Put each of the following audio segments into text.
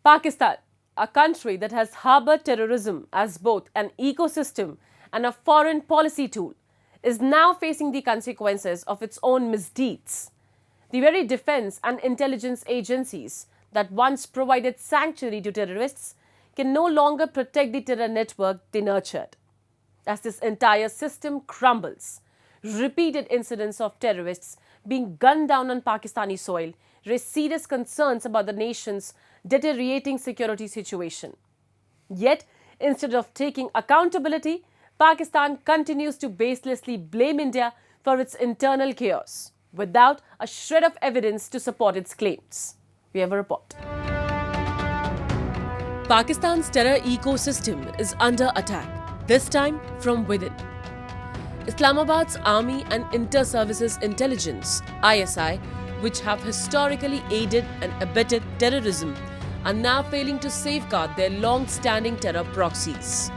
Pakistan, a country that has harbored terrorism as both an ecosystem and a foreign policy tool, is now facing the consequences of its own misdeeds. The very defense and intelligence agencies that once provided sanctuary to terrorists can no longer protect the terror network they nurtured. As this entire system crumbles, repeated incidents of terrorists being gunned down on Pakistani soil raise serious concerns about the nation's deteriorating security situation. Yet, instead of taking accountability, Pakistan continues to baselessly blame India for its internal chaos, without a shred of evidence to support its claims. We have a report. Pakistan's terror ecosystem is under attack, this time from within. Islamabad's Army and Inter-Services Intelligence (ISI), which have historically aided and abetted terrorism, are now failing to safeguard their long-standing terror proxies.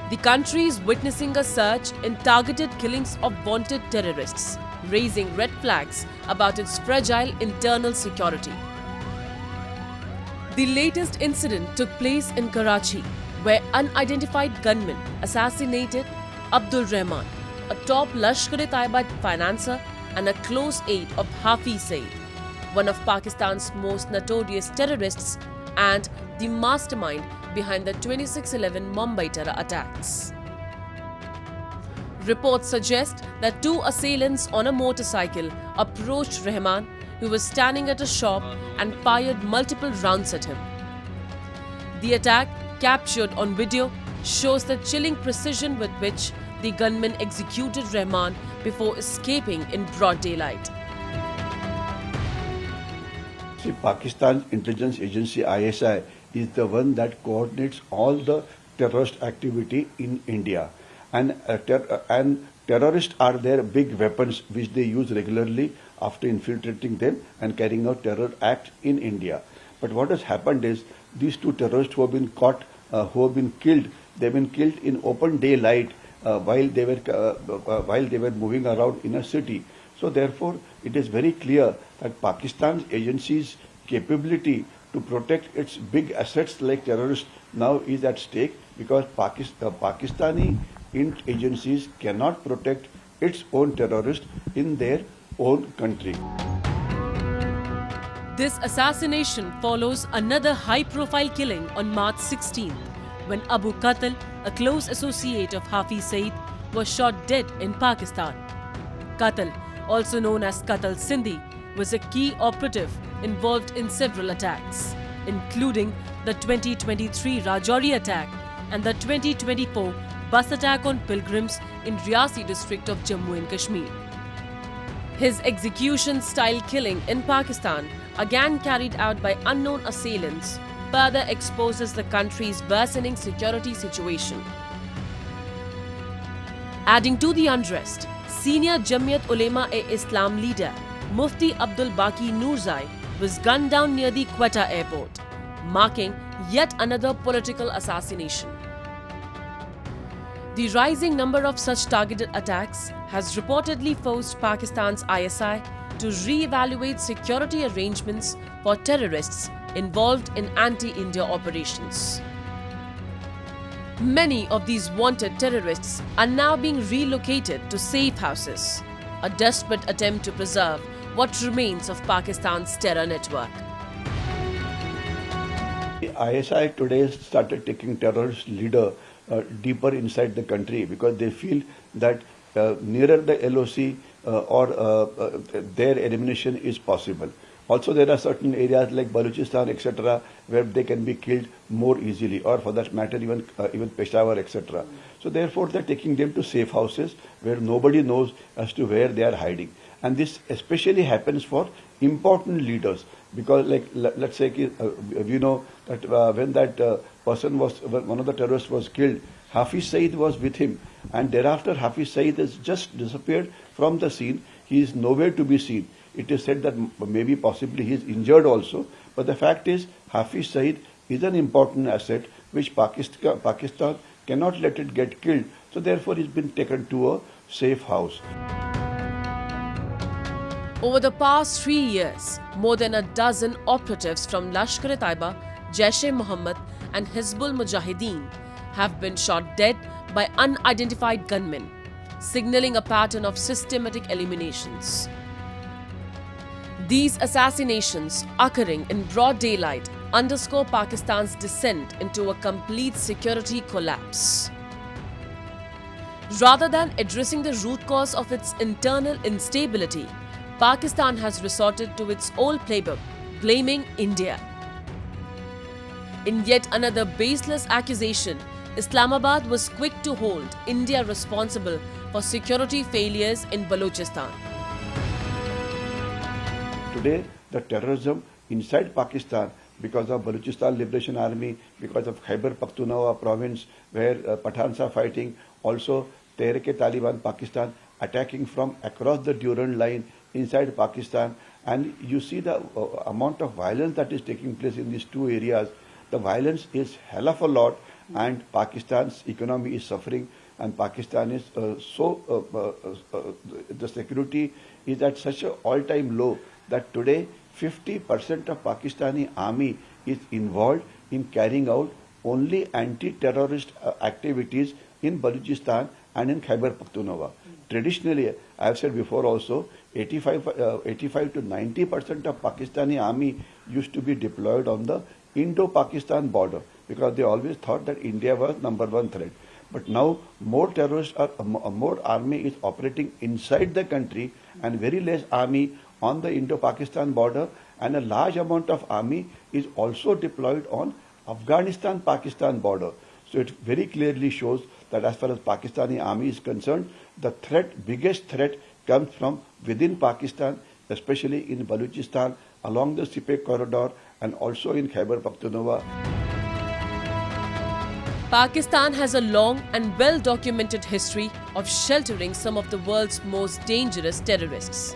The country is witnessing a surge in targeted killings of wanted terrorists, raising red flags about its fragile internal security. The latest incident took place in Karachi, where unidentified gunmen assassinated Abdul Rahman, a top Lashkar-e-Taiba financer and a close aide of Hafiz Saeed, one of Pakistan's most notorious terrorists and the mastermind behind the 26/11 Mumbai terror attacks. Reports suggest that two assailants on a motorcycle approached Rahman, who was standing at a shop, and fired multiple rounds at him. The attack, captured on video, shows the chilling precision with which the gunmen executed Rahman before escaping in broad daylight. See, Pakistan's intelligence agency ISI is the one that coordinates all the terrorist activity in India. And terrorists are their big weapons which they use regularly after infiltrating them and carrying out terror acts in India. But what has happened is these two terrorists who have been caught, who have been killed, they've been killed in open daylight while they were moving around in a city. So therefore, it is very clear that Pakistan's agencies' capability to protect its big assets like terrorists now is at stake, because Pakistani agencies cannot protect its own terrorists in their own country. This assassination follows another high-profile killing on March 16th, when Abu Qatl, a close associate of Hafiz Saeed, was shot dead in Pakistan. Qatl, also known as Qatl Sindhi, was a key operative involved in several attacks, including the 2023 Rajouri attack and the 2024 bus attack on pilgrims in Riyasi district of Jammu and Kashmir. His execution-style killing in Pakistan, again carried out by unknown assailants, further exposes the country's worsening security situation. Adding to the unrest, senior Jamiat Ulema-e-Islam leader Mufti Abdul Baqi Noorzai was gunned down near the Quetta airport, marking yet another political assassination. The rising number of such targeted attacks has reportedly forced Pakistan's ISI to re-evaluate security arrangements for terrorists involved in anti-India operations. Many of these wanted terrorists are now being relocated to safe houses, a desperate attempt to preserve what remains of Pakistan's terror network. The ISI today started taking terrorist leader deeper inside the country, because they feel that nearer the LOC their elimination is possible. Also, there are certain areas like Balochistan, etc., where they can be killed more easily, or for that matter, even Peshawar, etc. So therefore, they're taking them to safe houses where nobody knows as to where they are hiding. And this especially happens for important leaders, because let's say we know that when that one of the terrorists was killed, Hafiz Saeed was with him, and thereafter Hafiz Saeed has just disappeared from the scene. He is nowhere to be seen. It is said that maybe possibly he is injured also, but the fact is Hafiz Saeed is an important asset which Pakistan cannot let it get killed. So therefore he's been taken to a safe house. Over the past 3 years, more than a dozen operatives from Lashkar-e-Taiba, Jaish-e-Mohammed and Hizbul Mujahideen have been shot dead by unidentified gunmen, signaling a pattern of systematic eliminations. These assassinations, occurring in broad daylight, underscore Pakistan's descent into a complete security collapse. Rather than addressing the root cause of its internal instability, Pakistan has resorted to its old playbook, blaming India. In yet another baseless accusation, Islamabad was quick to hold India responsible for security failures in Balochistan. Today, the terrorism inside Pakistan, because of Balochistan Liberation Army, because of Khyber Pakhtunkhwa province where Pathans are fighting, also Tehrik-e-Taliban Pakistan attacking from across the Durand line inside Pakistan, and you see the amount of violence that is taking place in these two areas. The violence is hell of a lot, and Pakistan's economy is suffering, and Pakistan is the security is at such an all-time low that today 50% of Pakistani army is involved in carrying out only anti-terrorist activities in Balochistan and in Khyber Pakhtunkhwa. Traditionally, I have said before also, 85 to 90% of Pakistani army used to be deployed on the Indo-Pakistan border because they always thought that India was number one threat. But now more terrorists more army is operating inside the country and very less army on the Indo-Pakistan border, and a large amount of army is also deployed on Afghanistan-Pakistan border. So it very clearly shows that as far as Pakistani army is concerned, the biggest threat comes from within Pakistan, especially in Balochistan, along the Sipek corridor, and also in Khyber Pakhtunkhwa. Pakistan has a long and well-documented history of sheltering some of the world's most dangerous terrorists.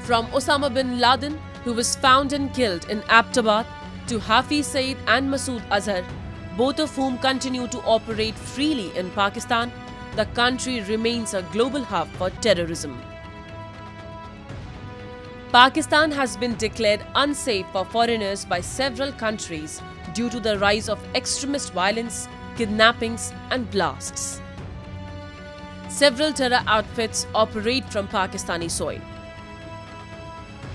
From Osama bin Laden, who was found and killed in Abbottabad, to Hafiz Saeed and Masood Azhar, both of whom continue to operate freely in Pakistan, the country remains a global hub for terrorism. Pakistan has been declared unsafe for foreigners by several countries due to the rise of extremist violence, kidnappings and blasts. Several terror outfits operate from Pakistani soil.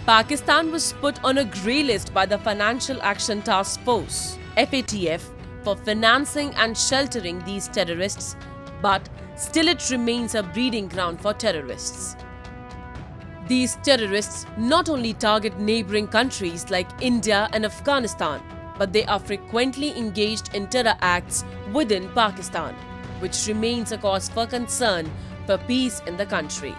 Pakistan was put on a grey list by the Financial Action Task Force, FATF, for financing and sheltering these terrorists, but still it remains a breeding ground for terrorists. These terrorists not only target neighboring countries like India and Afghanistan, but they are frequently engaged in terror acts within Pakistan, which remains a cause for concern for peace in the country.